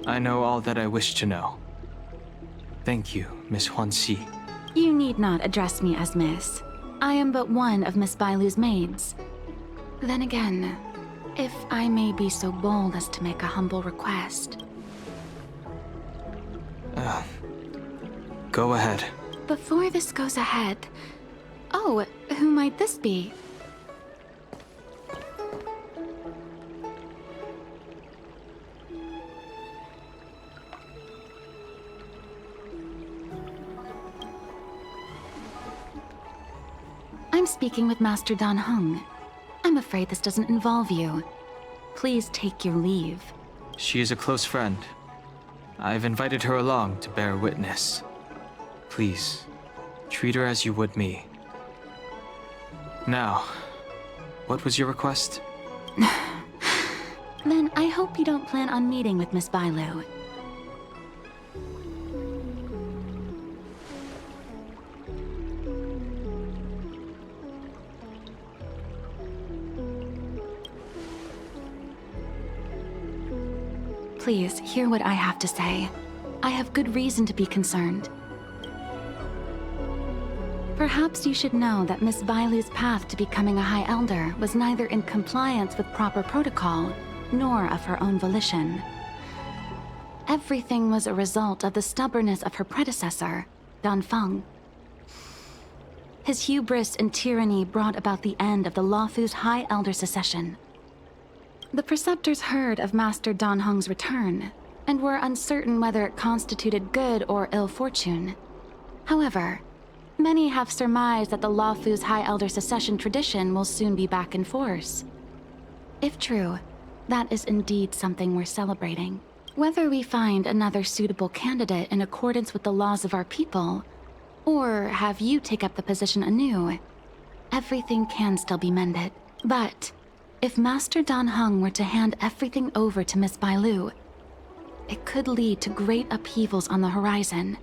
I know all that I wish to know. Thank you, Miss Huanxi. You need not address me as Miss. I am but one of Miss Bailu's maids. Then again, if I may be so bold as to make a humble request. Go ahead. Before this goes ahead... Oh, who might this be? I'm speaking with Master Dan Heng. I'm afraid this doesn't involve you. Please take your leave. She is a close friend. I've invited her along to bear witness. Please, treat her as you would me. Now, what was your request? Then I hope you don't plan on meeting with Miss Bailu. Please, hear what I have to say. I have good reason to be concerned. Perhaps you should know that Miss Bailu's path to becoming a High Elder was neither in compliance with proper protocol, nor of her own volition. Everything was a result of the stubbornness of her predecessor, Dan Feng. His hubris and tyranny brought about the end of the Luofu's High Elder succession. The Preceptors heard of Master Dan Heng's return, and were uncertain whether it constituted good or ill fortune. However, many have surmised that the Luofu's High Elder succession tradition will soon be back in force. If true, that is indeed something worth celebrating. Whether we find another suitable candidate in accordance with the laws of our people, or have you take up the position anew, everything can still be mended. But if Master Dan Heng were to hand everything over to Miss Bailu, it could lead to great upheavals on the horizon.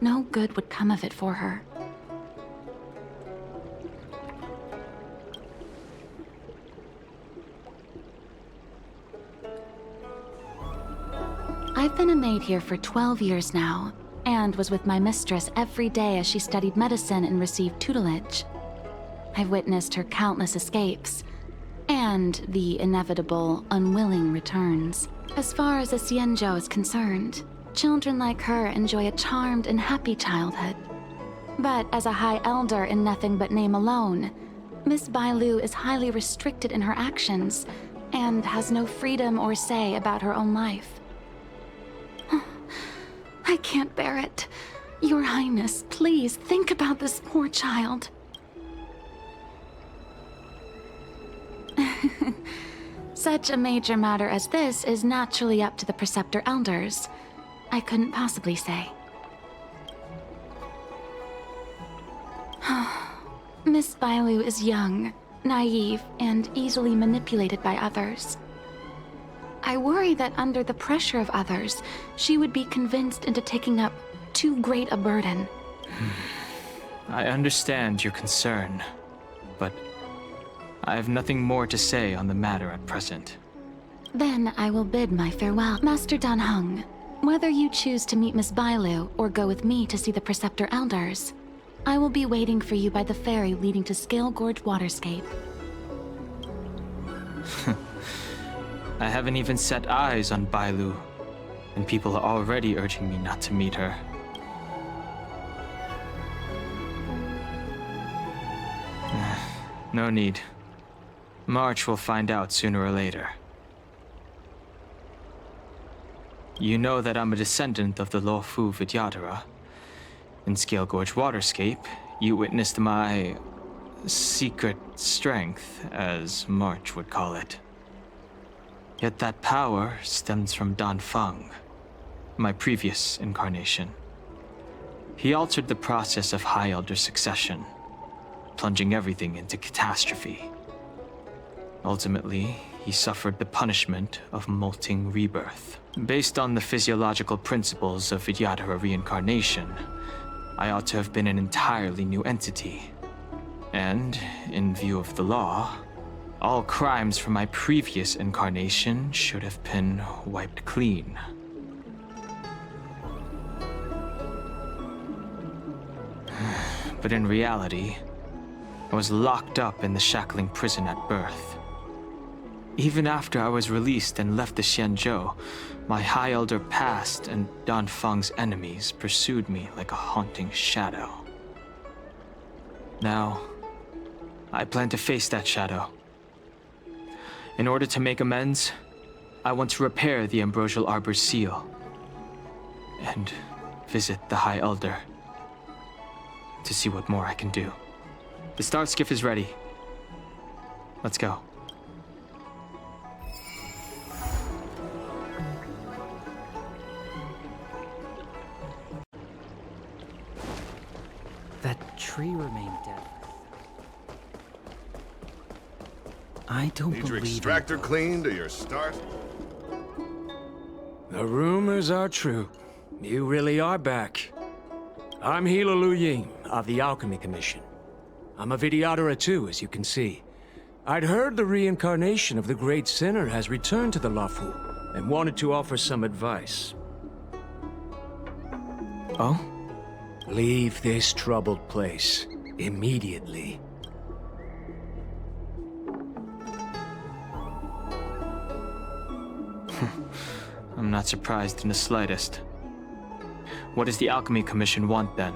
No good would come of it for her. I've been a maid here for 12 years now, and was with my mistress every day as she studied medicine and received tutelage. I've witnessed her countless escapes, and the inevitable, unwilling returns. As far as a Xianzhou is concerned, children like her enjoy a charmed and happy childhood. But as a High Elder in nothing but name alone, Miss Bailu is highly restricted in her actions, and has no freedom or say about her own life. I can't bear it. Your Highness, please think about this poor child. Such a major matter as this is naturally up to the Preceptor Elders. I couldn't possibly say. Miss Bailu is young, naive, and easily manipulated by others. I worry that under the pressure of others, she would be convinced into taking up too great a burden. I understand your concern, but I have nothing more to say on the matter at present. Then I will bid my farewell. Master Dan Heng, whether you choose to meet Miss Bailu or go with me to see the Preceptor Elders, I will be waiting for you by the ferry leading to Scale Gorge Waterscape. I haven't even set eyes on Bailu, and people are already urging me not to meet her. No need. March will find out sooner or later. You know that I'm a descendant of the Luofu Vidyadhara. In Scale Gorge Waterscape, you witnessed my secret strength, as March would call it. Yet that power stems from Dan Feng, my previous incarnation. He altered the process of High Elder succession, plunging everything into catastrophe. Ultimately, he suffered the punishment of molting rebirth. Based on the physiological principles of Vidyadhara reincarnation, I ought to have been an entirely new entity. And, in view of the law, All crimes from my previous incarnation should have been wiped clean. But in reality, I was locked up in the shackling prison at birth. Even after I was released and left the Xianzhou, my High Elder past and Dan Feng's enemies pursued me like a haunting shadow. Now, I plan to face that shadow. In order to make amends, I want to repair the Ambrosial Arbor's seal and visit the High Elder to see what more I can do. The Star Skiff is ready. Let's go. That tree remained dead. I don't Need your believe extractor cleaned or your start? The rumors are true. You really are back. I'm Hila Lu Ying of the Alchemy Commission. I'm a Vidyadhara too, as you can see. I'd heard the reincarnation of the Great Sinner has returned to the Luofu, and wanted to offer some advice. Oh? Leave this troubled place immediately. I'm not surprised in the slightest. What does the Alchemy Commission want then?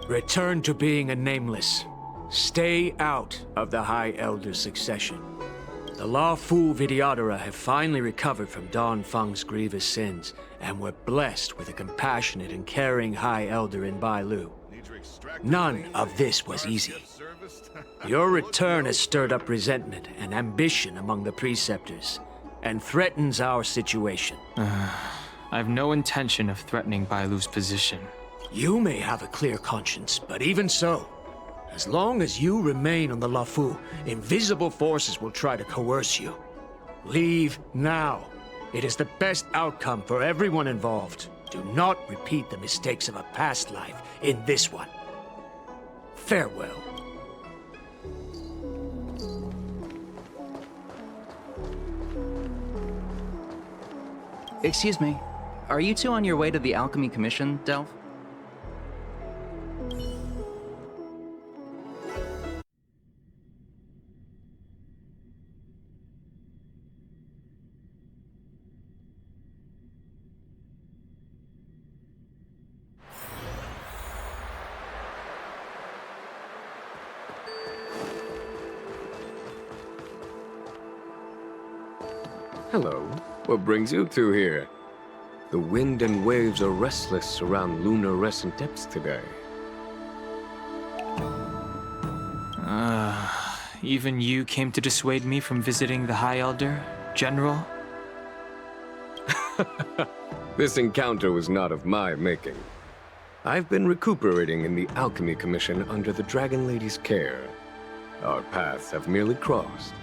Return to being a nameless. Stay out of the High Elder's succession. The Luofu Vidyadhara have finally recovered from Dan Feng's grievous sins, and were blessed with a compassionate and caring High Elder in Bailu. Need your extractor None cleaned of or this your was start easy. skiff serviced? Your return has stirred up resentment and ambition among the preceptors, and threatens our situation. I have no intention of threatening Bailu's position. You may have a clear conscience, but even so, as long as you remain on the Luofu, invisible forces will try to coerce you. Leave now. It is the best outcome for everyone involved. Do not repeat the mistakes of a past life in this one. Farewell. Excuse me. Are you two on your way to the Alchemy Commission, Delph? Hello. What brings you two here? The wind and waves are restless around lunar-rescent depths today. Even you came to dissuade me from visiting the High Elder, General? This encounter was not of my making. I've been recuperating in the Alchemy Commission under the Dragon Lady's care. Our paths have merely crossed.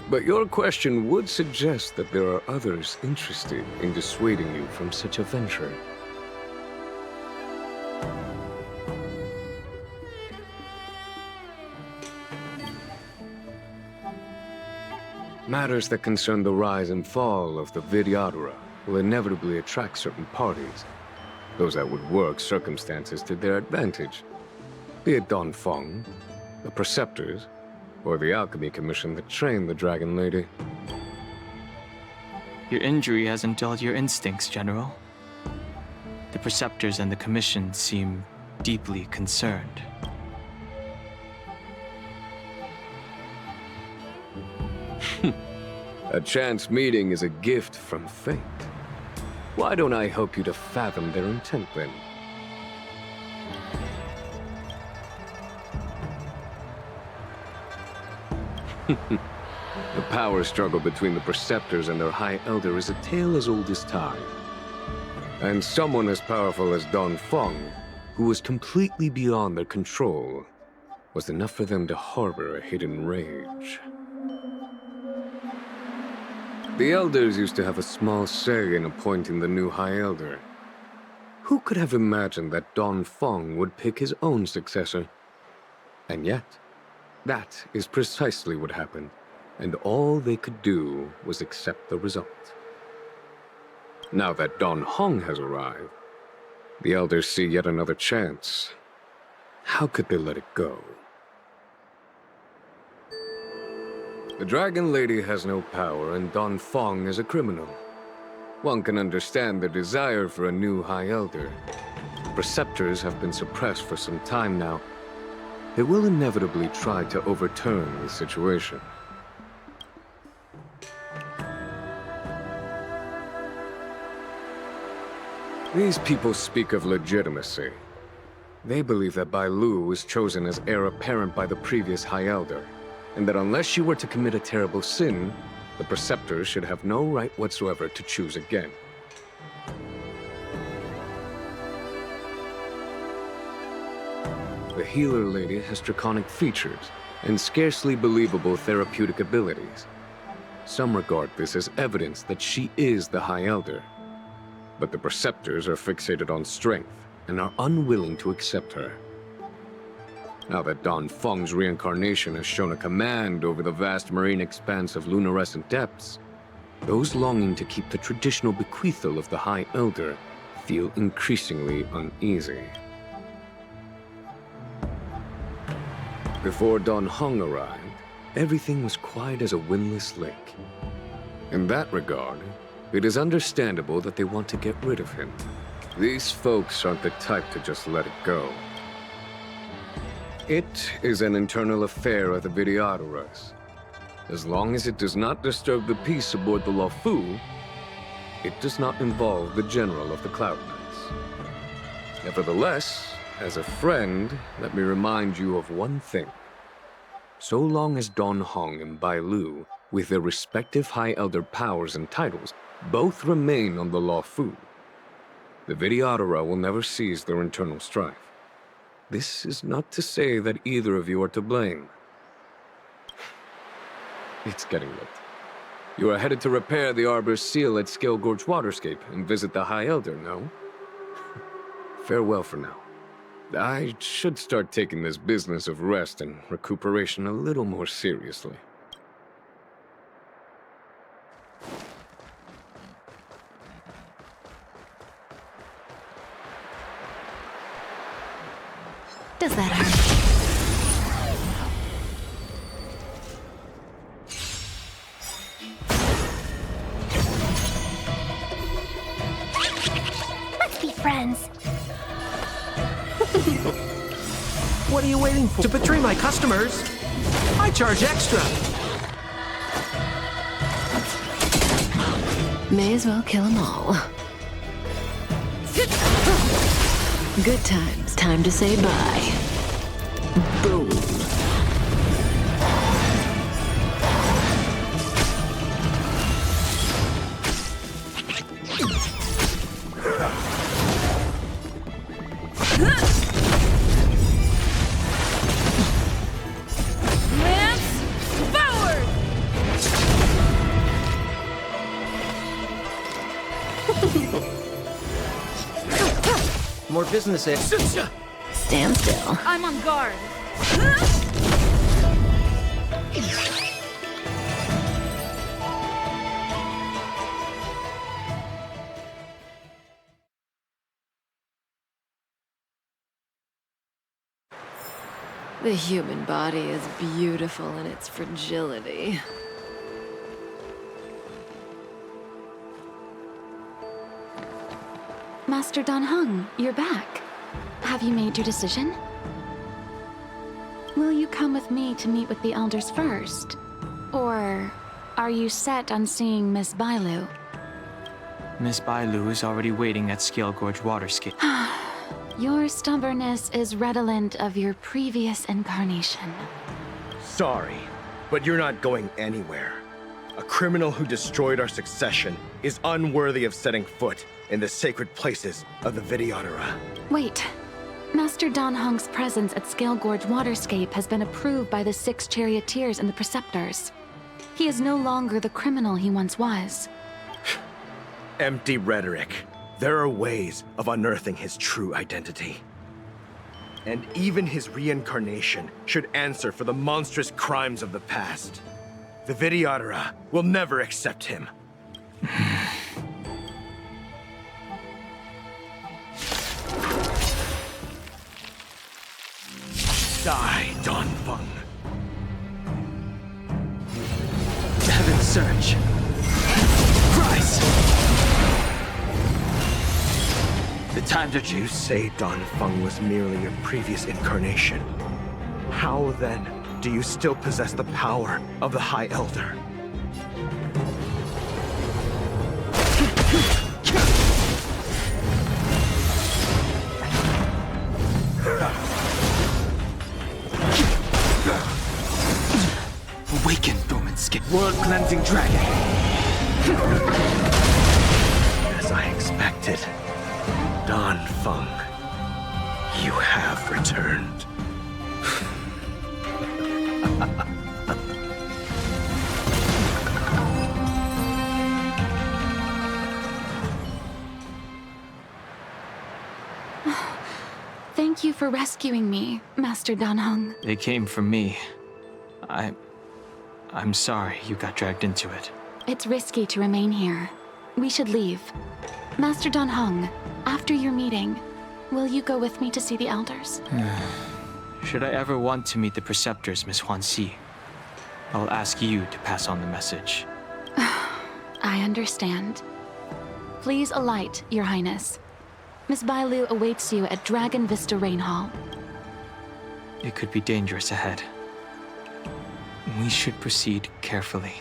But your question would suggest that there are others interested in dissuading you from such a venture. Matters that concern the rise and fall of the Vidyadhara will inevitably attract certain parties, those that would work circumstances to their advantage, be it Dan Feng, the Preceptors, or the Alchemy Commission that trained the Dragon Lady. Your injury hasn't dulled your instincts, General. The Preceptors and the Commission seem deeply concerned. A chance meeting is a gift from fate. Why don't I help you to fathom their intent then? The power struggle between the Preceptors and their High Elder is a tale as old as time. And someone as powerful as Dan Feng, who was completely beyond their control, was enough for them to harbor a hidden rage. The Elders used to have a small say in appointing the new High Elder. Who could have imagined that Dan Feng would pick his own successor? And yet, that is precisely what happened. and all they could do was accept the result. Now that Dan Heng has arrived, the elders see yet another chance. How could they let it go? The Dragon Lady has no power, and Dan Heng is a criminal. One can understand the desire for a new High Elder. Preceptors have been suppressed for some time now. They will inevitably try to overturn the situation. These people speak of legitimacy. They believe that Bai Lu was chosen as heir apparent by the previous High Elder, and that unless she were to commit a terrible sin, the Preceptors should have no right whatsoever to choose again. The Healer Lady has draconic features and scarcely believable therapeutic abilities. Some regard this as evidence that she is the High Elder. But the Preceptors are fixated on strength and are unwilling to accept her. Now that Dan Heng's reincarnation has shown a command over the vast marine expanse of lunarescent depths, those longing to keep the traditional bequeathal of the High Elder feel increasingly uneasy. Before Dan Heng arrived, everything was quiet as a windless lake. In that regard, it is understandable that they want to get rid of him. These folks aren't the type to just let it go. It is an internal affair of the Vidyadharas. As long as it does not disturb the peace aboard the Luofu, it does not involve the General of the Cloud Knights. Nevertheless, as a friend, let me remind you of one thing. So long as Dan Heng and Bai Lu, with their respective High Elder powers and titles, both remain on the Luofu, the Vidyadhara will never cease their internal strife. This is not to say that either of you are to blame. It's getting late. You are headed to repair the Arbor's seal at Scale Gorge Waterscape and visit the High Elder, no? Farewell for now. I should start taking this business of rest and recuperation a little more seriously. Does that hurt? Let's be friends. What are you waiting for? To betray my customers? I charge extra. May as well kill them all. Good times. Time to say bye. Boom. More business here. Stand still. I'm on guard. The human body is beautiful in its fragility. Master Dan Heng, you're back. Have you made your decision? Will you come with me to meet with the elders first? Or are you set on seeing Miss Bai Lu? Miss Bai Lu is already waiting at Scale Gorge Waterscape. Your stubbornness is redolent of your previous incarnation. Sorry, but you're not going anywhere. A criminal who destroyed our succession is unworthy of setting foot in the sacred places of the Vidyadhara. Wait. Master Dan Heng's presence at Scale Gorge Waterscape has been approved by the 6 charioteers and the preceptors. He is no longer the criminal he once was. Empty rhetoric. There are ways of unearthing his true identity. And even his reincarnation should answer for the monstrous crimes of the past. The Vidyadhara will never accept him. Die, Dan Heng. Heaven surge. Rise! The time to You choose. say Dan Heng was merely a previous incarnation. How then do you still possess the power of the High Elder? Awaken, dormant skin. World-cleansing dragon. As I expected, Dan Heng, you have returned. Thank you for rescuing me, Master Dan Heng. They came for me. I'm sorry you got dragged into it. It's risky to remain here. We should leave. Master Dan Heng, after your meeting, will you go with me to see the elders? Should I ever want to meet the preceptors, Miss Huanxi, I'll ask you to pass on the message. I understand. Please alight, Your Highness. Miss Bailu awaits you at Dragon Vista Rain Hall. It could be dangerous ahead. We should proceed carefully.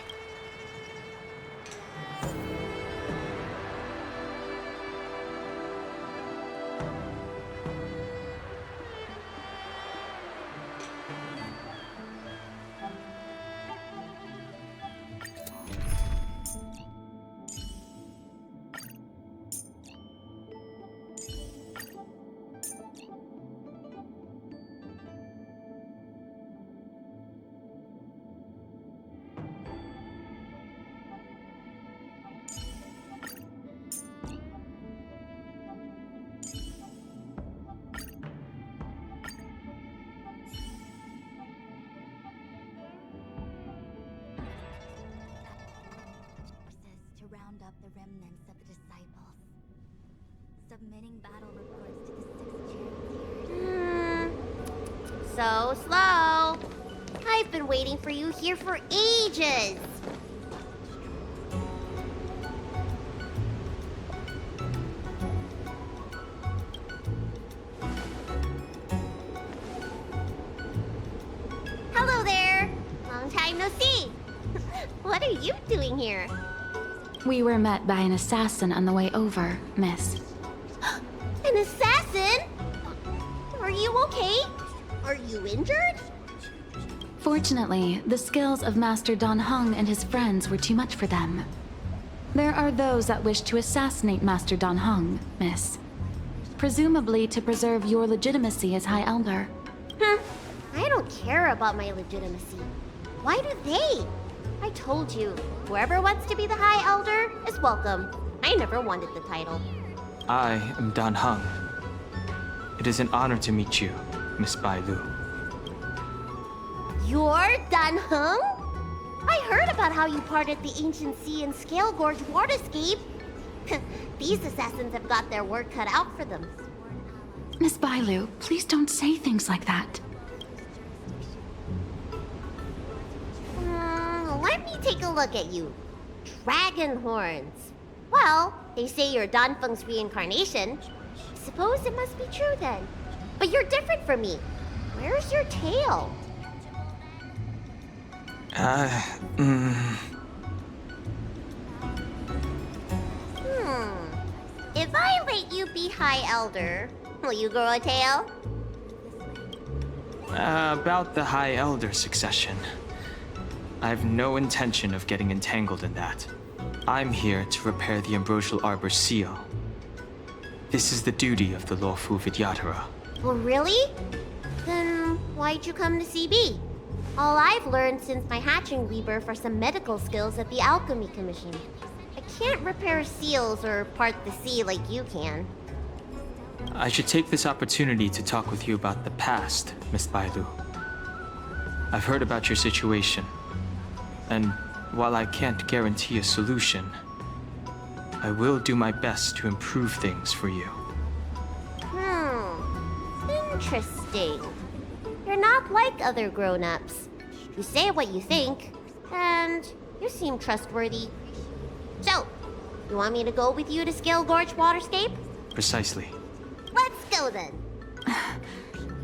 To round up the remnants of the disciples. Submitting battle reports to the 6th charioteers. So slow. I've been waiting for you here for ages. Hello there. Long time no see. What are you doing here? We were met by an assassin on the way over, miss. An assassin? Are you okay? Are you injured? Fortunately, the skills of Master Dan Heng and his friends were too much for them. There are those that wish to assassinate Master Dan Heng, miss. Presumably to preserve your legitimacy as High Elder. I don't care about my legitimacy. Why do they? I told you, whoever wants to be the High Elder is welcome. I never wanted the title. I am Dan Heng. It is an honor to meet you, Miss Bailu. You're Dan Heng? I heard about how you parted the ancient sea and Scale Gorge waterscape. These assassins have got their work cut out for them. Miss Bailu, please don't say things like that. Let me take a look at you. Dragon horns. Well, they say you're Dan Feng's reincarnation. Suppose it must be true then. But you're different from me. Where's your tail? If I let you be High Elder, will you grow a tail? About the High Elder succession. I've no intention of getting entangled in that. I'm here to repair the Ambrosial Arbor's seal. This is the duty of the lawful Vidyadhara. Well, really? Then why'd you come to CB? All I've learned since my hatching rebirth are some medical skills at the Alchemy Commission. I can't repair seals or part the sea like you can. I should take this opportunity to talk with you about the past, Miss Bailu. I've heard about your situation. And while I can't guarantee a solution, I will do my best to improve things for you. Interesting. You're not like other grown-ups. You say what you think, and you seem trustworthy. So, you want me to go with you to Scale Gorge Waterscape? Precisely. Let's go then.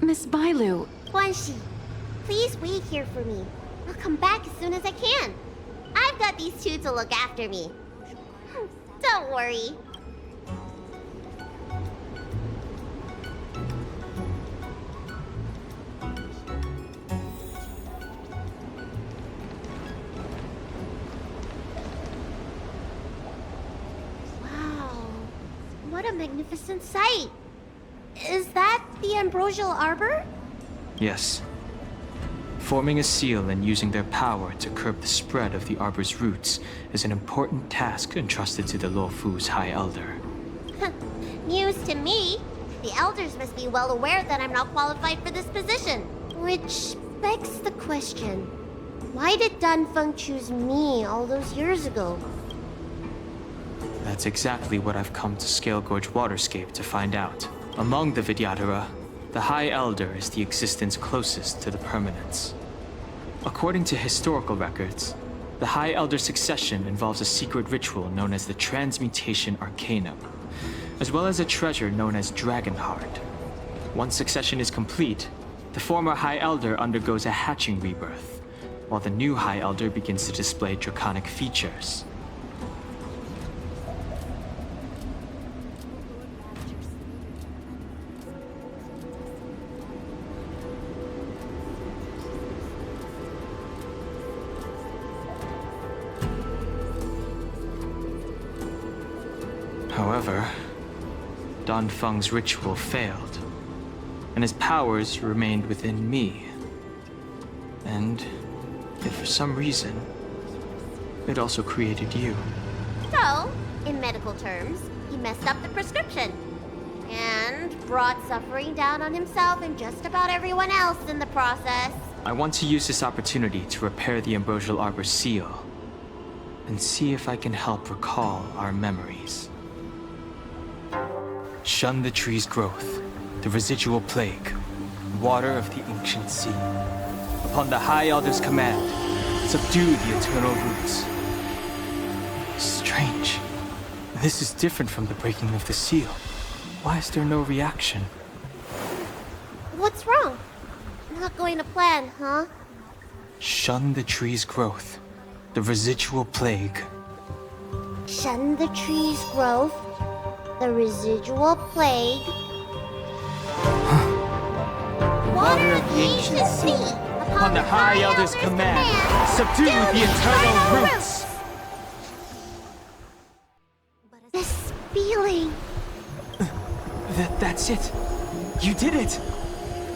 Miss Bailu, Guanxi, please wait here for me. I'll come back as soon as I can. I've got these two to look after me. Don't worry. Wow, what a magnificent sight. Is that the Ambrosial Arbor? Yes. Forming a seal and using their power to curb the spread of the Arbor's roots is an important task entrusted to the Luofu's High Elder. News to me. The elders must be well aware that I'm not qualified for this position. Which begs the question, why did Dan Feng choose me all those years ago? That's exactly what I've come to Scale Gorge Waterscape to find out. Among the Vidyadhara, the High Elder is the existence closest to the permanence. According to historical records, the High Elder's succession involves a secret ritual known as the Transmutation Arcanum, as well as a treasure known as Dragon Heart. Once succession is complete, the former High Elder undergoes a hatching rebirth, while the new High Elder begins to display draconic features. However, Dan Feng's ritual failed, and his powers remained within me. And if for some reason, it also created you. So, in medical terms, he messed up the prescription. And brought suffering down on himself and just about everyone else in the process. I want to use this opportunity to repair the Ambrosial Arbor seal, and see if I can help recall our memories. Shun the tree's growth, the residual plague, water of the ancient sea. Upon the High Elder's command, subdue the eternal roots. Strange. This is different from the breaking of the seal. Why is there no reaction? What's wrong? Not going to plan, huh? Shun the tree's growth, the residual plague. Shun the tree's growth, the residual plague. Water of the ancient sea. Upon the High Elder's command, subdue the eternal roots. This feeling. That's it. You did it.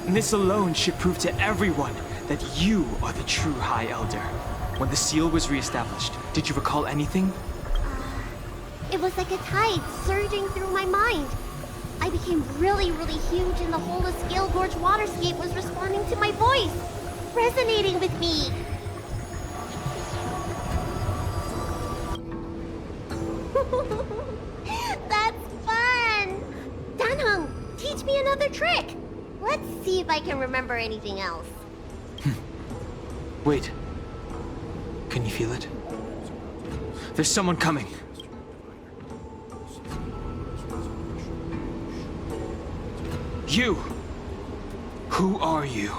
And this alone should prove to everyone that you are the true High Elder. When the seal was reestablished, did you recall anything? It was like a tide surging through my mind. I became really, really huge, and the whole of Scale Gorge Waterscape was responding to my voice, resonating with me. That's fun! Dan Heng, teach me another trick. Let's see if I can remember anything else. Wait. Can you feel it? There's someone coming. You! Who are you?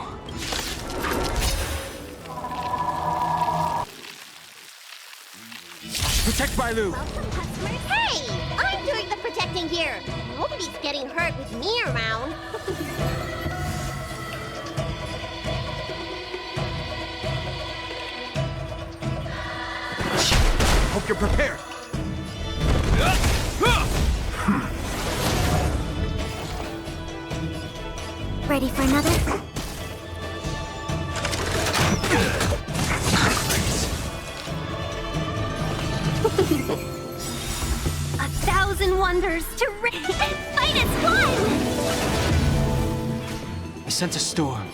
Protect Bailu! Welcome, customers. Hey! I'm doing the protecting here. Nobody's getting hurt with me around. Hope you're prepared. Ready for another? A thousand wonders to fight is fun! I sense a storm.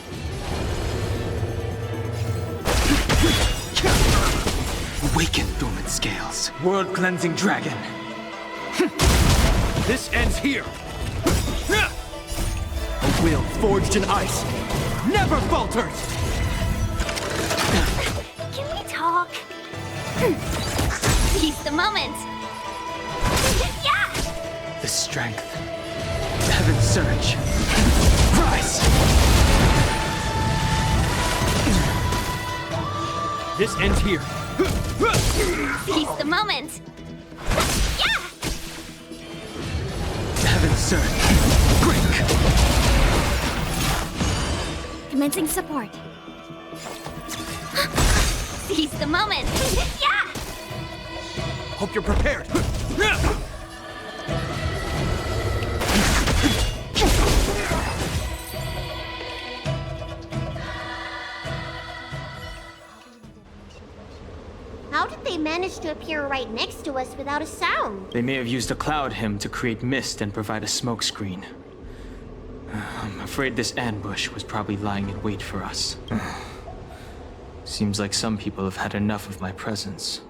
Awaken, dormant scales. World-cleansing dragon. This ends here. A will forged in ice never falters. Can we talk? Seize the moment. Yeah! The strength. The heaven's surge. Rise! This ends here. Seize the moment. Yeah! The heaven's surge. Break! Commencing support. Seize the moment. Yeah! Hope you're prepared. How did they manage to appear right next to us without a sound? They may have used a cloud hymn to create mist and provide a smokescreen. I'm afraid this ambush was probably lying in wait for us. Seems like some people have had enough of my presence.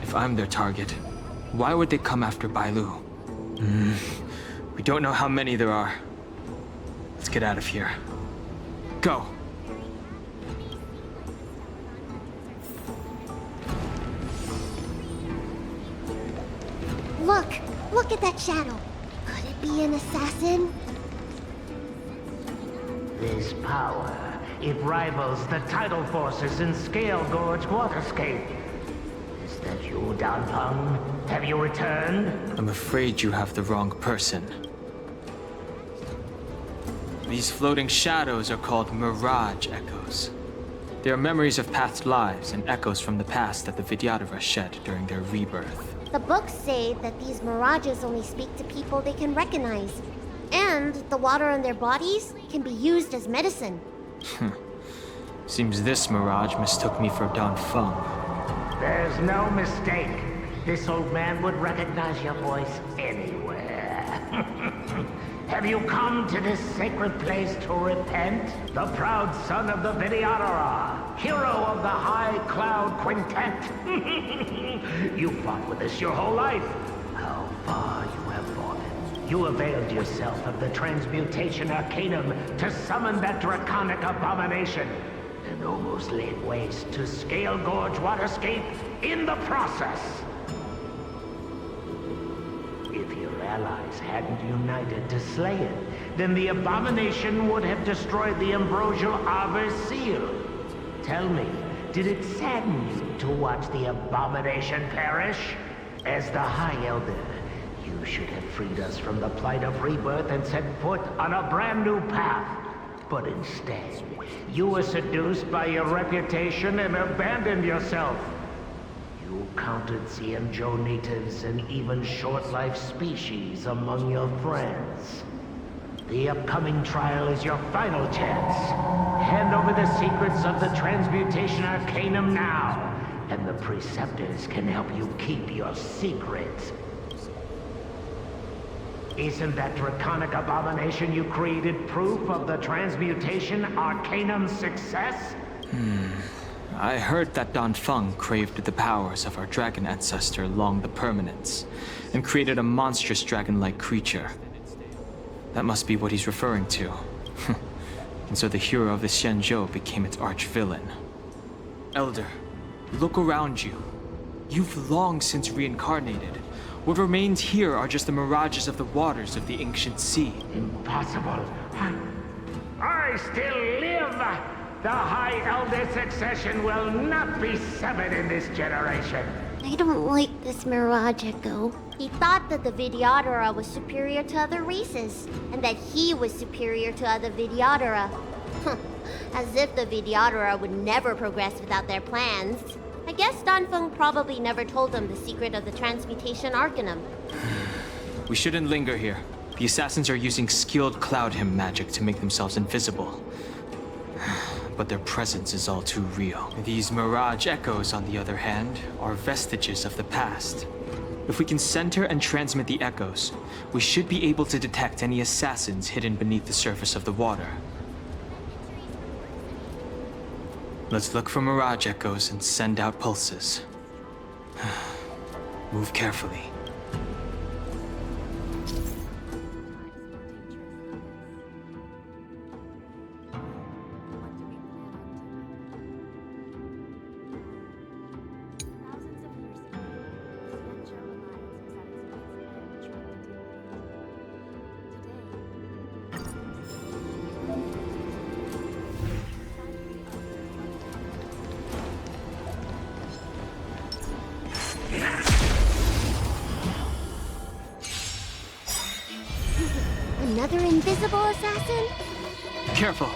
If I'm their target, why would they come after Bailu? We don't know how many there are. Let's get out of here. Go! Look at that shadow. Could it be an assassin? This power, it rivals the tidal forces in Scale Gorge Waterscape. Is that you, Dan Heng? Have you returned? I'm afraid you have the wrong person. These floating shadows are called Mirage Echoes. They are memories of past lives and echoes from the past that the Vidyadhara shed during their rebirth. The books say that these mirages only speak to people they can recognize. And the water in their bodies can be used as medicine. Seems this mirage mistook me for Dan Feng. There's no mistake. This old man would recognize your voice anywhere. Have you come to this sacred place to repent? The proud son of the Vidyadhara, hero of the High Cloud Quintet. You fought with us your whole life. How far you have fallen. You availed yourself of the Transmutation Arcanum to summon that draconic abomination, and almost laid waste to Scale Gorge Waterscape in the process. If your allies hadn't united to slay it, then the abomination would have destroyed the ambrosial Arbor's seal. Tell me, did it sadden you to watch the abomination perish? As the High Elder, you should have freed us from the plight of rebirth and set foot on a brand new path. But instead, you were seduced by your reputation and abandoned yourself. You counted Xianzhou natives and even short-life species among your friends. The upcoming trial is your final chance. Hand over the secrets of the Transmutation Arcanum now, and the Preceptors can help you keep your secret. Isn't that draconic abomination you created proof of the Transmutation Arcanum's success? I heard that Dan Feng craved the powers of our dragon ancestor Long the Permanence, and created a monstrous dragon-like creature. That must be what he's referring to. And so the hero of the Xianzhou became its arch-villain. Elder, look around you. You've long since reincarnated. What remains here are just the mirages of the waters of the ancient sea. Impossible. I still live! The High Elder succession will not be severed in this generation. I don't like this Mirage Echo. He thought that the Vidyadhara was superior to other races, and that he was superior to other Vidyadhara. As if the Vidyadhara would never progress without their plans. I guess Dan Feng probably never told them the secret of the Transmutation Arcanum. We shouldn't linger here. The assassins are using skilled cloud hymn magic to make themselves invisible. But their presence is all too real. These Mirage Echoes, on the other hand, are vestiges of the past. If we can center and transmit the echoes, we should be able to detect any assassins hidden beneath the surface of the water. Let's look for mirage echoes and send out pulses. Move carefully. Another invisible assassin? Careful.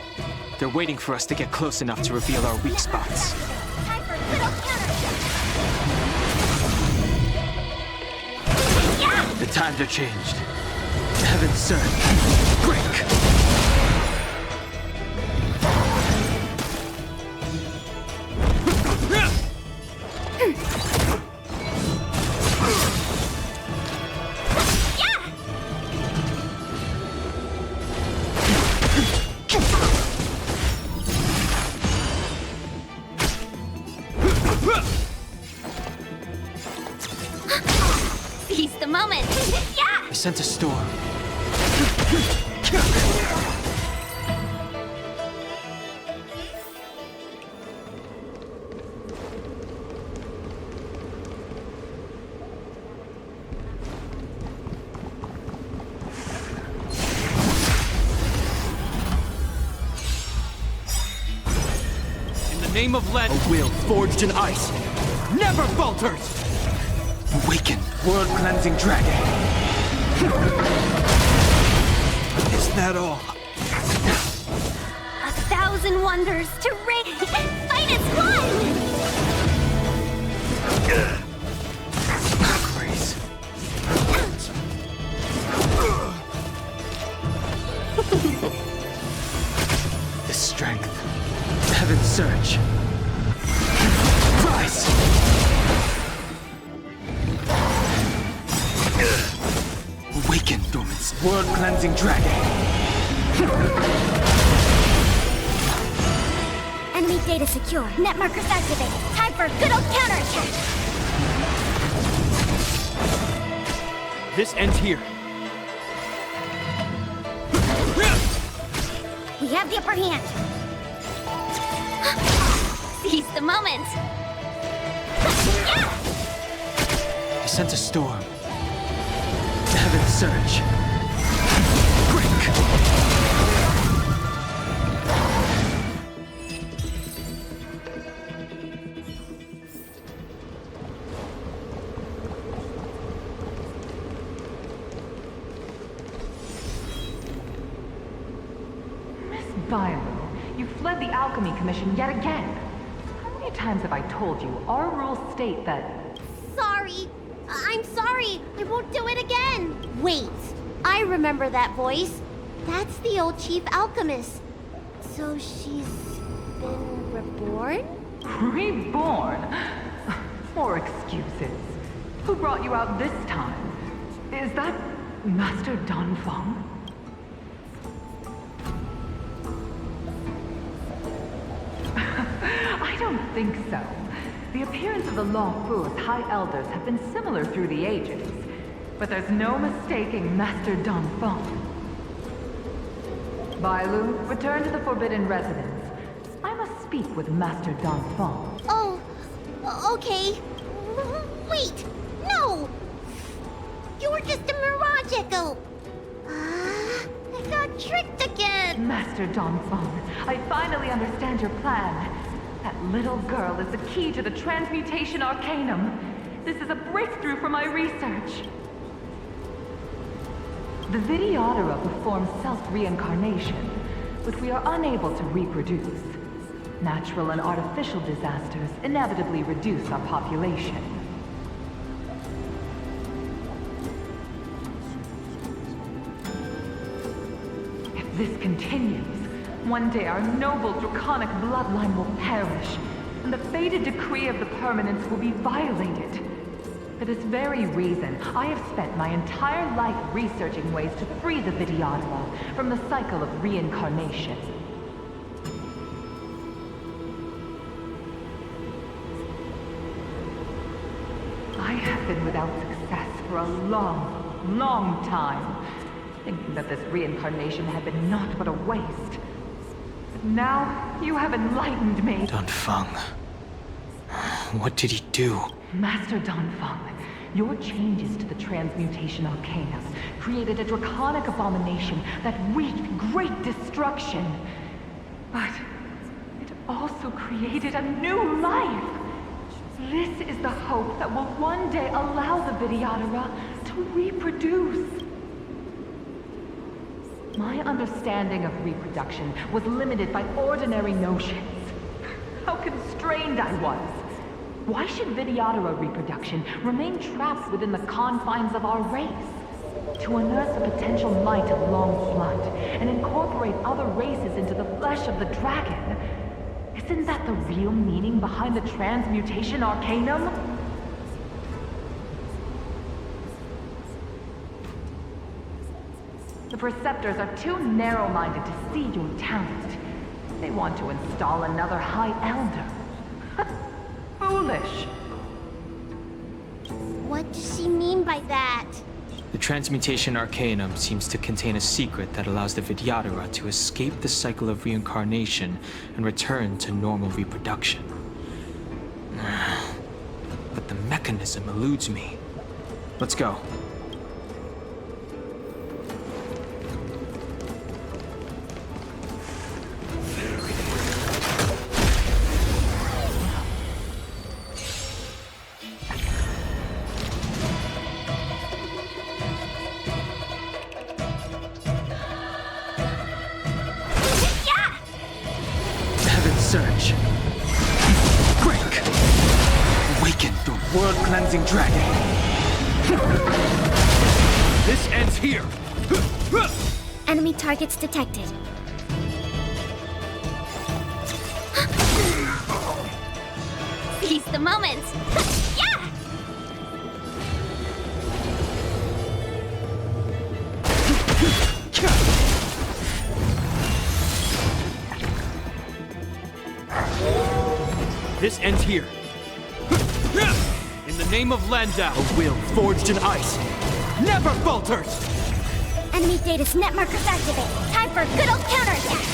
They're waiting for us to get close enough to reveal our weak spots. Time for a little counter. The times are changed. Heaven surge. Break! Seize the moment. Yeah! I sense a storm. In the name of Lead, a will forged in ice never falters! Awaken. World-cleansing dragon. Is that all? 1,000 wonders to ring fight as one! Grace. The strength. Heaven's surge. Rise! Awaken, dormants. World-cleansing dragon. Enemy data secure. Net markers activated. Time for a good old counterattack. This ends here. We have the upper hand. Seize the moment. Yeah! I sense a storm. Heaven's surge. Break! Miss Violet, you fled the Alchemy Commission yet again. How many times have I told you our rules state that... Sorry. I'm sorry. I won't do it again. Wait. I remember that voice. That's the old chief alchemist. So she's been reborn? Reborn? More excuses. Who brought you out this time? Is that Master Dan Feng? I don't think so. The appearance of the Law Fu's High Elders have been similar through the ages, but there's no mistaking Master Dan Feng. Bailu, return to the Forbidden Residence. I must speak with Master Dan Feng. Oh, okay. Wait, no! You're just a mirage echo. I got tricked again. Master Dan Feng, I finally understand your plan. That little girl is the key to the transmutation arcanum. This is a breakthrough for my research. The Vidyadhara performs self-reincarnation, but we are unable to reproduce. Natural and artificial disasters inevitably reduce our population. If this continues, one day our noble draconic bloodline will perish, and the fated decree of the permanence will be violated. For this very reason, I have spent my entire life researching ways to free the Vidyadhara from the cycle of reincarnation. I have been without success for a long, long time, thinking that this reincarnation had been naught but a waste. But now, you have enlightened me. Dan Feng. What did he do? Master Dan Feng, your changes to the transmutation arcanum created a draconic abomination that wreaked great destruction. But it also created a new life. This is the hope that will one day allow the Vidyadhara to reproduce. My understanding of reproduction was limited by ordinary notions. How constrained I was. Why should Vidyadhara reproduction remain trapped within the confines of our race? To unearth the potential might of Long's blood and incorporate other races into the flesh of the dragon. Isn't that the real meaning behind the transmutation arcanum? The Preceptors are too narrow-minded to see your talent. They want to install another High Elder. Foolish. What does she mean by that? The transmutation arcanum seems to contain a secret that allows the Vidyadhara to escape the cycle of reincarnation and return to normal reproduction. But the mechanism eludes me. Let's go. Surge. Break! Awaken the world-cleansing dragon! This ends here! Enemy targets detected. Seize the moment! Yeah! This ends here. In the name of Landau, a will forged in ice never falters! Enemy data's net markers activate. Time for a good old counterattack!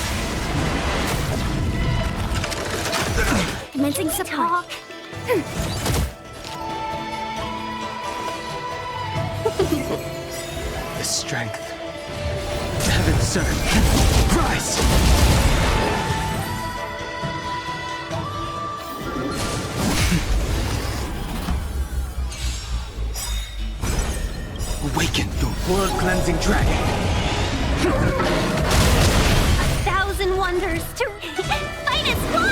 Commencing support. The strength. Heaven serve. Rise! Awaken the world-cleansing dragon! 1,000 wonders to fight as one!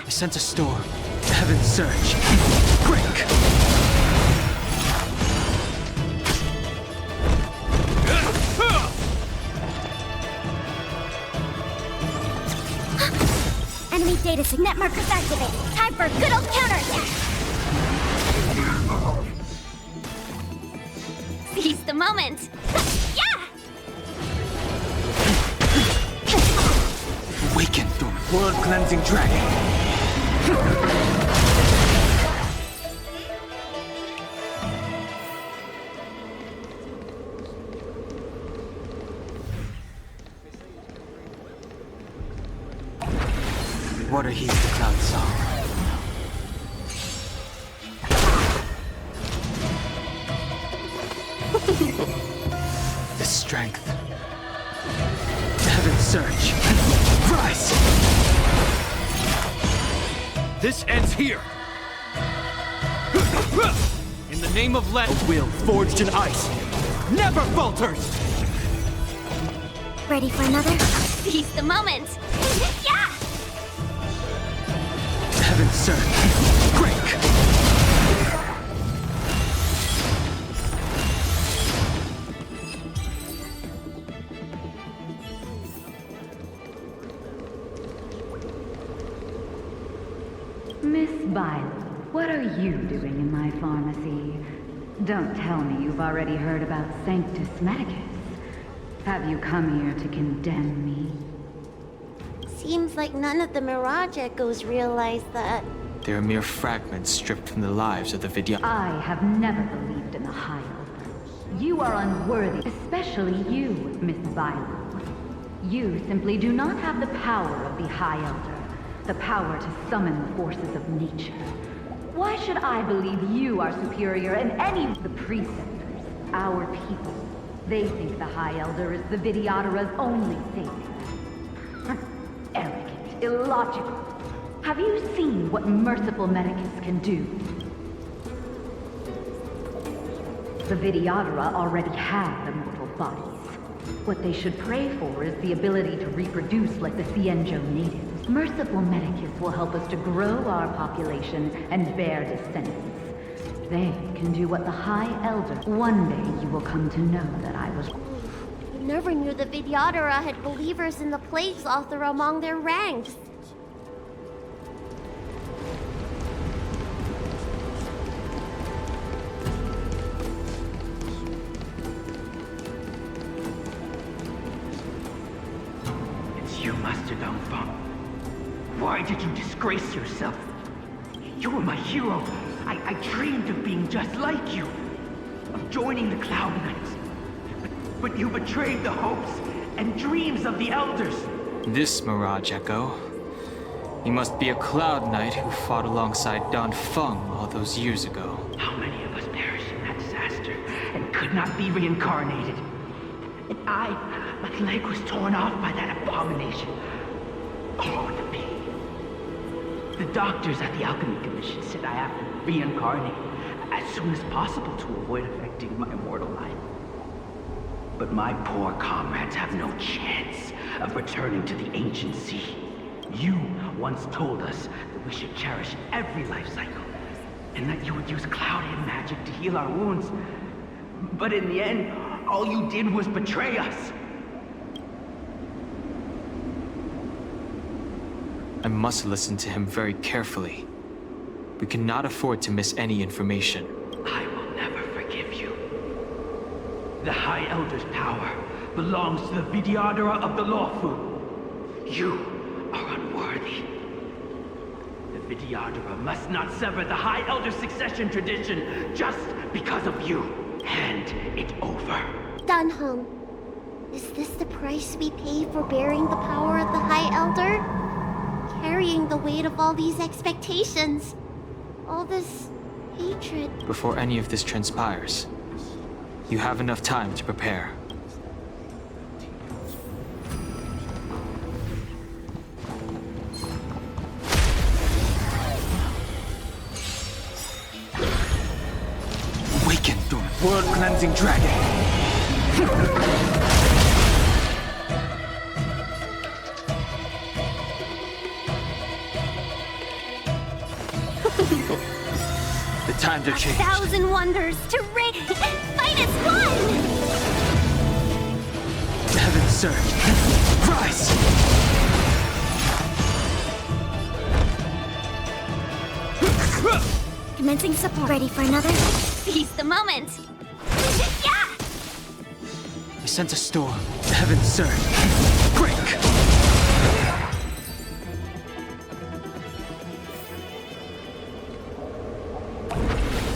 I sense a storm. Heaven surge. Break! Enemy data signet markers activate. Time for a good old counterattack. Seize the moment. Yeah! Awaken the world-cleansing dragon! Water heeds the cloud song. The strength. Heaven surge. Rise! This ends here. In the name of Let, a will forged in ice never falters! Ready for another? Seize the moment. Yeah! Heaven surge. Break! Miss Violet, what are you doing in my pharmacy? Don't tell me you've already heard about Sanctus Medicus. Have you come here to condemn me? Seems like none of the Mirage Echoes realize that. They are mere fragments stripped from the lives of the Vidyadhara. I have never believed in the High Elder. You are unworthy, especially you, Miss Violet. You simply do not have the power of the High Elder, the power to summon the forces of nature. Why should I believe you are superior in any of the preceptors, our people? They think the High Elder is the Vidyadhara's only savior. Arrogant, illogical. Have you seen what merciful Medicus can do? The Vidyadhara already have immortal bodies. What they should pray for is the ability to reproduce like the Cienjo natives. Merciful Medicus will help us to grow our population and bear descendants. They can do what the High Elder... One day you will come to know that I was... I never knew the Vidyadhara had believers in the Plagues Author among their ranks. You, Master Dan Heng. Why did you disgrace yourself? You were my hero. I dreamed of being just like you, of joining the Cloud Knights. But you betrayed the hopes and dreams of the Elders. This Mirage Echo. He must be a Cloud Knight who fought alongside Dan Heng all those years ago. How many of us perished in that disaster and could not be reincarnated? And my leg was torn off by that abomination. Oh, the pain. The doctors at the Alchemy Commission said I have to reincarnate as soon as possible to avoid affecting my immortal life. But my poor comrades have no chance of returning to the ancient sea. You once told us that we should cherish every life cycle, and that you would use cloud-hidden magic to heal our wounds. But in the end, all you did was betray us. I must listen to him very carefully. We cannot afford to miss any information. I will never forgive you. The High Elder's power belongs to the Vidyadhara of the Lawfu. You are unworthy. The Vidyadhara must not sever the High Elder's succession tradition just because of you. Hand it over. Dan Heng, is this the price we pay for bearing the power of the High Elder? Carrying the weight of all these expectations. All this hatred. Before any of this transpires, you have enough time to prepare. Awaken the world-cleansing dragon! The times are changed. 1,000 wonders to ring. Fight as one! The heavens surge. Rise! Commencing support. Ready for another? Seize the moment. Yeah! We sense a storm. The heavens surge. Break!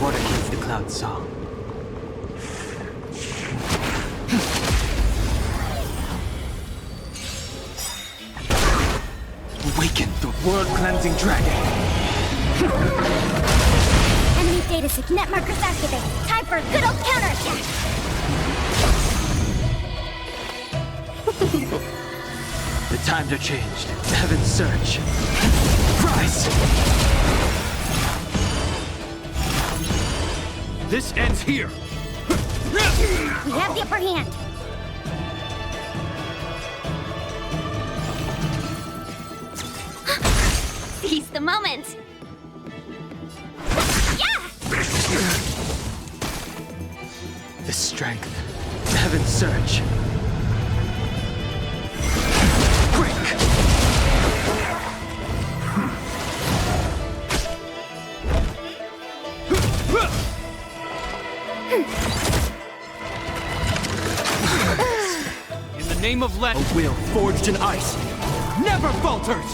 Water heeds the cloud song. Awaken the world-cleansing dragon! Enemy data sig. Net markers activate. Time for a good old counterattack. The times are changed. The heavens surge. Rise! This ends here! We have the upper hand. Seize the moment. Yeah! The strength. The heavens surge. Break! In the name of a will forged in ice, never falters!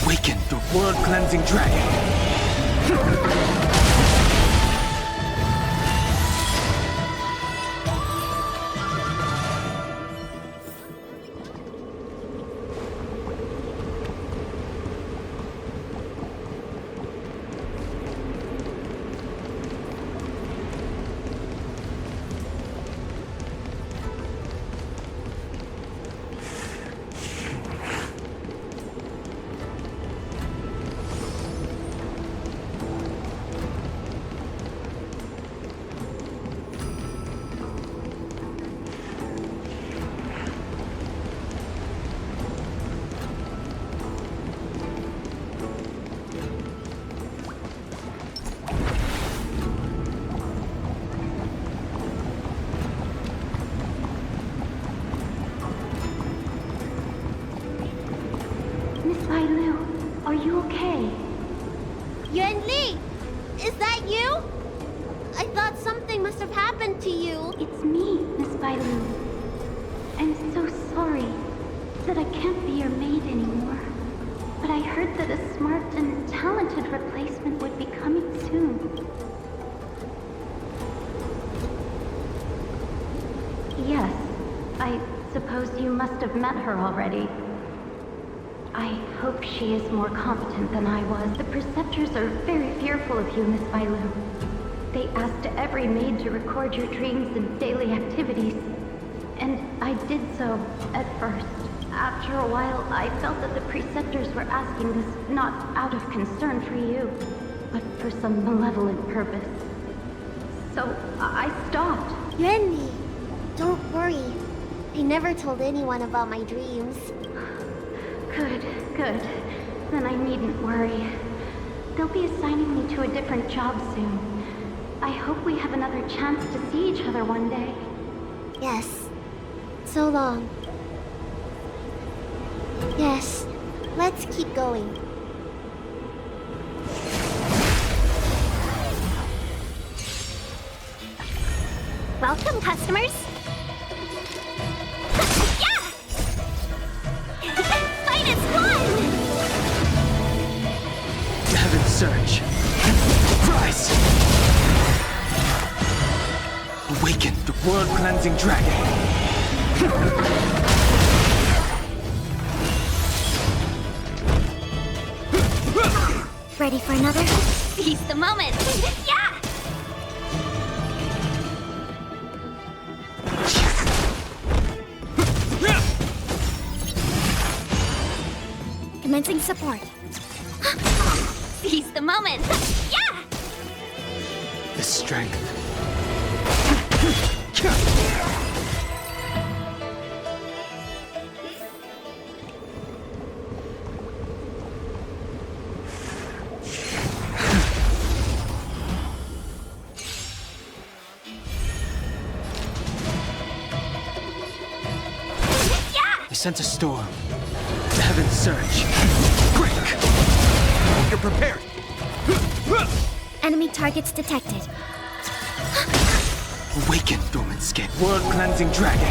Awaken the world-cleansing dragon! Miss Bailu, are you okay? Yuan Li! Is that you? I thought something must have happened to you. It's me, Miss Bailu. I'm so sorry that I can't be your maid anymore. But I heard that a smart and talented replacement would be coming soon. Yes, I suppose you must have met her already. I hope she is more competent than I was. The preceptors are very fearful of you, Miss Bailu. They asked every maid to record your dreams and daily activities. And I did so at first. After a while, I felt that the preceptors were asking this not out of concern for you, but for some malevolent purpose. So I stopped. Yuan Li, don't worry. I never told anyone about my dreams. Good, good. Then I needn't worry. They'll be assigning me to a different job soon. I hope we have another chance to see each other one day. Yes. So long. Yes. Let's keep going. Welcome, customers. Fight is won! Heaven's surge. Rise! Awaken the world-cleansing dragon! Ready for another? Seize the moment! Yeah! Commencing support. Seize the moment! Yeah! The strength. I sense a storm. The heavens surge. Break! You're prepared! Enemy targets detected. Awaken, dormant skin. World-cleansing dragon!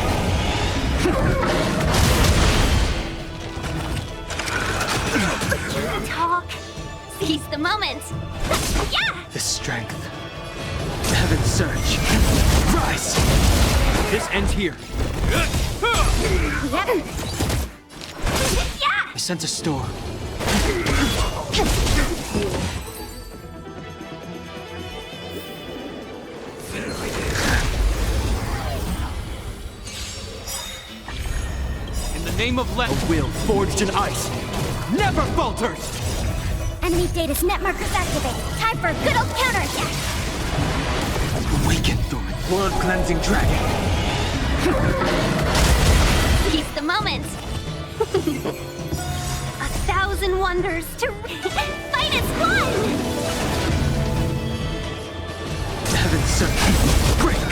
Talk. Seize the moment. Yeah! The strength. The heavens surge. Rise! This ends here. Yeah! I sense a storm. In the name of a will forged in ice never falters! Enemy data's net markers activated. Time for a good old counterattack. Awaken, dormant world-cleansing dragon! Seize the moment. 1,000 wonders to fight is won. The heavens surge. Break!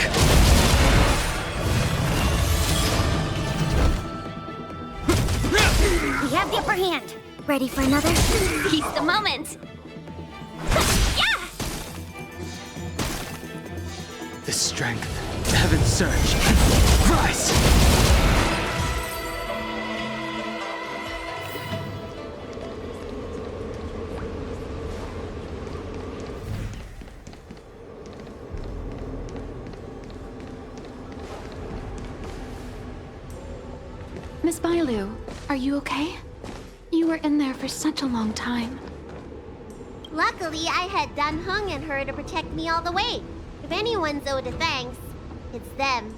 We have the upper hand. Ready for another? Seize the moment. Yeah! The strength. The heavens surge. Rise! Miss Bailu, are you okay? You were in there for such a long time. Luckily, I had Dan Heng and her to protect me all the way. If anyone's owed a thanks, it's them.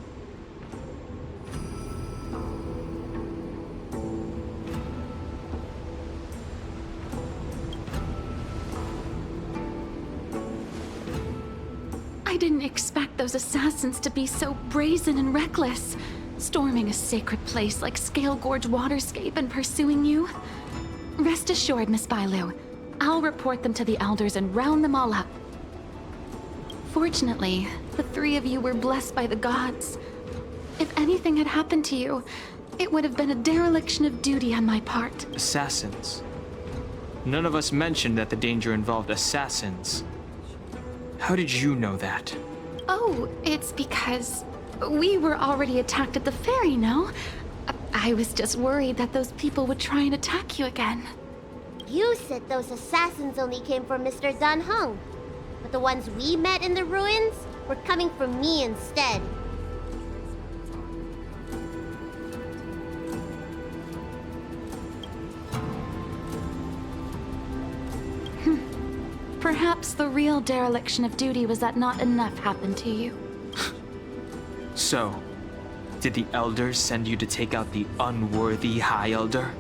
I didn't expect those assassins to be so brazen and reckless, storming a sacred place like Scale Gorge Waterscape and pursuing you. Rest assured, Miss Bailu, I'll report them to the elders and round them all up. Fortunately, the three of you were blessed by the gods. If anything had happened to you, it would have been a dereliction of duty on my part. Assassins? None of us mentioned that the danger involved assassins. How did you know that? Oh, it's because we were already attacked at the ferry, no? I was just worried that those people would try and attack you again. You said those assassins only came from Mr. Dan Heng, but the ones we met in the ruins were coming from me instead. Perhaps the real dereliction of duty was that not enough happened to you. So, did the elders send you to take out the unworthy High Elder?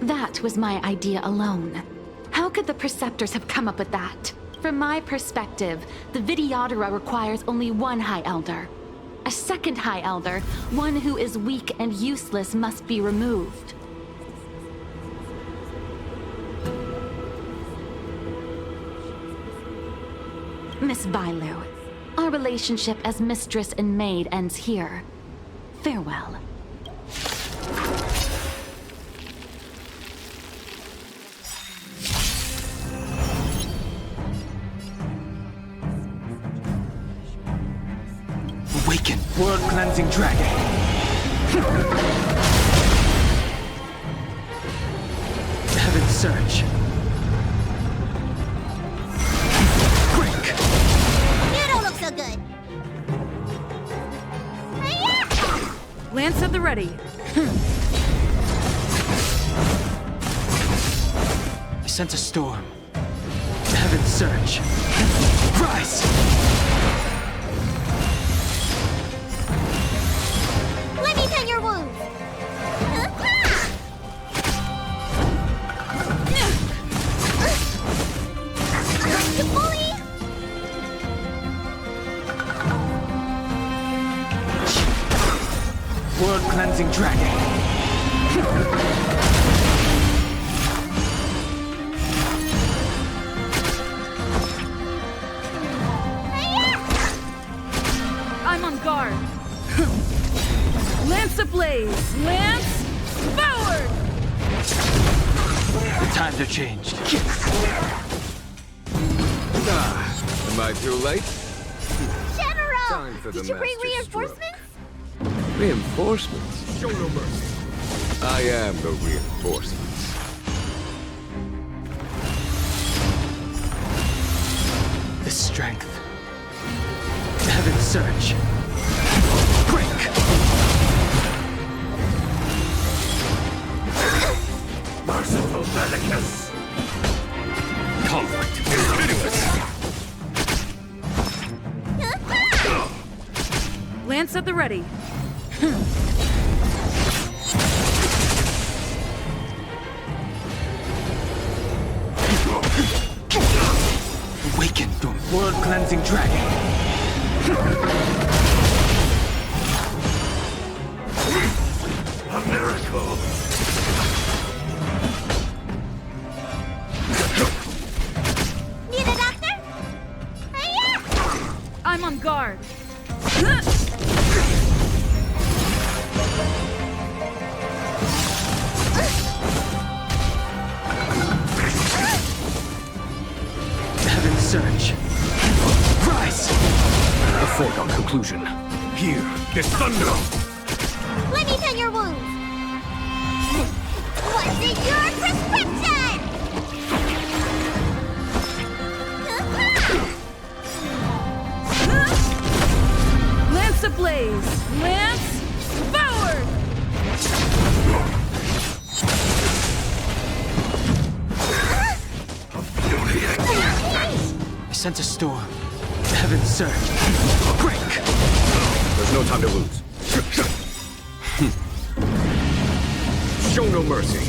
That was my idea alone. How could the Preceptors have come up with that? From my perspective, the Vidyadhara requires only one High Elder. A second High Elder, one who is weak and useless, must be removed. Miss Bailu, our relationship as mistress and maid ends here. Farewell. Awaken, world-cleansing dragon! Heaven's Surge! You don't look so good! Lance at the ready. I sense a storm. Heaven's Surge! Rise! Let me tend your wounds! You bully! World-cleansing dragon! I'm on guard. Lance ablaze! Lance forward! The times are changed. Am I too late? General! Time for the Did you bring master reinforcements? Reinforcements? Show no mercy. I am the reinforcements. The strength. Heaven's Surge! Break! Merciful Medicus. Conflict is pitiless. Lance at the ready. Awaken, the world-cleansing dragon! A miracle. Need a doctor? I'm on guard. Heaven's Surge! Rise! A foregone conclusion. Here, this thunder. Let me tend your wounds! What's in your prescription? Lance ablaze! Lance forward! sense a storm. The heavens surge. Break! There's no time to lose. Show no mercy.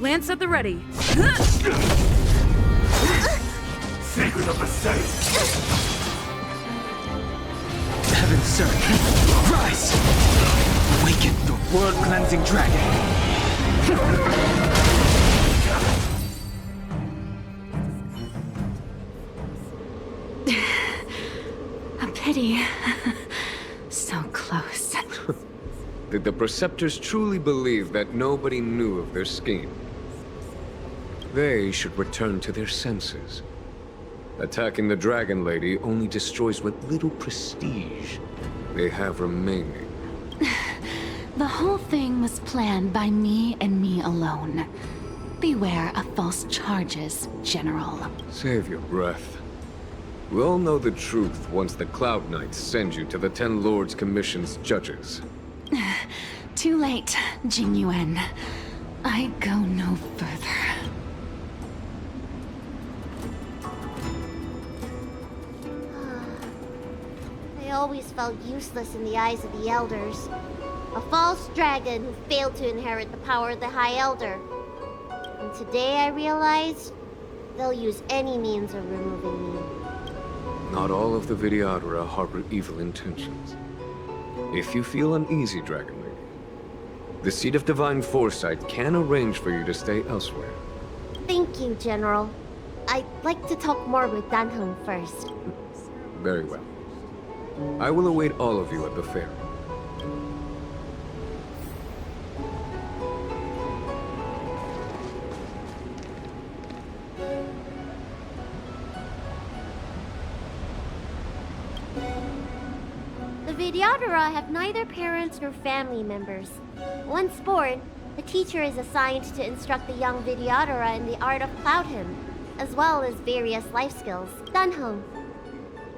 Lance at the ready. Secret of the state. The heavens surge. Rise! Awaken the world-cleansing dragon. A pity. So close. Did the Preceptors truly believe that nobody knew of their scheme? They should return to their senses. Attacking the Dragon Lady only destroys what little prestige they have remaining. The whole thing was planned by me and me alone. Beware of false charges, General. Save your breath. We'll know the truth once the Cloud Knights send you to the Ten Lords Commission's judges. Too late, Jing Yuan. I go no further. I always felt useless in the eyes of the Elders. A false dragon who failed to inherit the power of the High Elder. And today I realized they'll use any means of removing me. Not all of the Vidyadhara harbor evil intentions. If you feel uneasy, Dragon Lady, the Seat of Divine Foresight can arrange for you to stay elsewhere. Thank you, General. I'd like to talk more with Dan Heng first. Very well. I will await all of you at the fair. The Vidyadhara have neither parents nor family members. Once born, the teacher is assigned to instruct the young Vidyadhara in the art of Cloud Hymn, as well as various life skills. Dan Heng,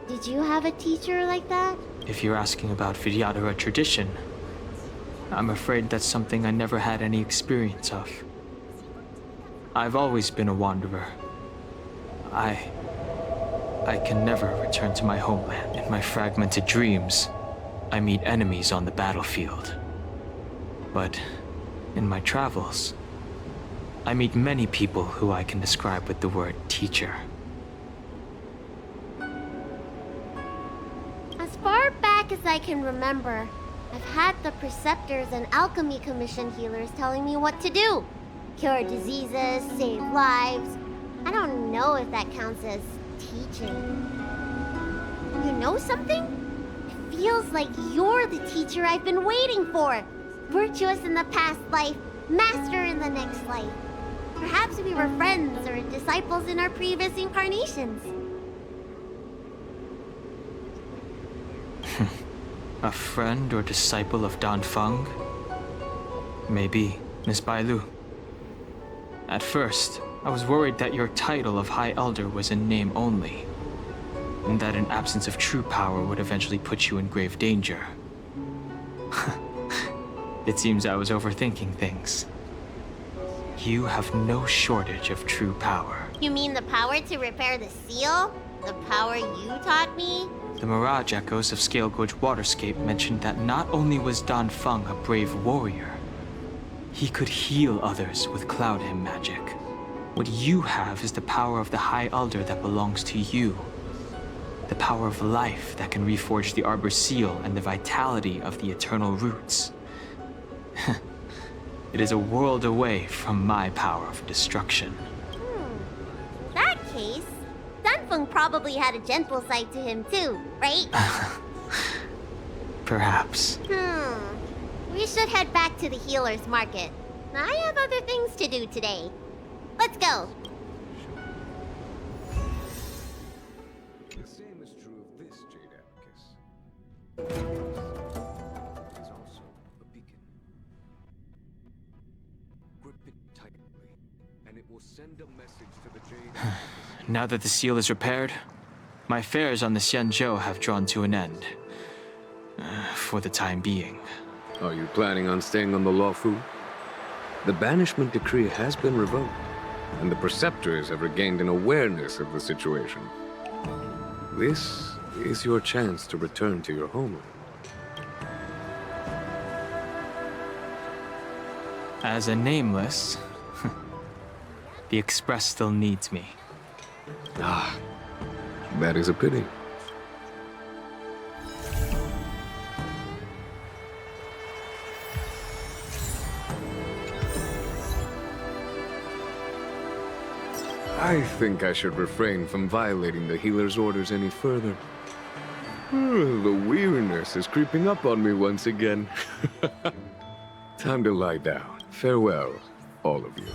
did you have a teacher like that? If you're asking about Vidyadhara tradition, I'm afraid that's something I never had any experience of. I've always been a wanderer. I can never return to my homeland. In my fragmented dreams, I meet enemies on the battlefield. But in my travels, I meet many people who I can describe with the word teacher. As far back as I can remember, I've had the Preceptors and Alchemy Commission healers telling me what to do. Cure diseases, save lives. I don't know if that counts as teaching. You know something? It feels like you're the teacher I've been waiting for. Virtuous in the past life, master in the next life. Perhaps we were friends or disciples in our previous incarnations. A friend or disciple of Dan Feng? Maybe, Miss Bailu. At first, I was worried that your title of High Elder was in name only, and that an absence of true power would eventually put you in grave danger. It seems I was overthinking things. You have no shortage of true power. You mean the power to repair the seal? The power you taught me? The Mirage Echoes of Scale Gorge Waterscape mentioned that not only was Dan Feng a brave warrior, he could heal others with Cloud Hymn magic. What you have is the power of the High Elder that belongs to you. The power of life that can reforge the Arbor Seal and the vitality of the Eternal Roots. It is a world away from my power of destruction. In that case, Dan Feng probably had a gentle side to him too, right? Perhaps. We should head back to the healer's market. I have other things to do today. Let's go. The same is true of this Jade Abacus. It is also a beacon. Grip it tightly, and it will send a message to the Jade Abacus. Now that the seal is repaired, my affairs on the Xianzhou have drawn to an end. For the time being. Are you planning on staying on the Luofu? The banishment decree has been revoked. and the Preceptors have regained an awareness of the situation. This is your chance to return to your homeland. As a nameless, the Express still needs me. Ah, that is a pity. I think I should refrain from violating the healer's orders any further. The weariness is creeping up on me once again. Time to lie down. Farewell, all of you.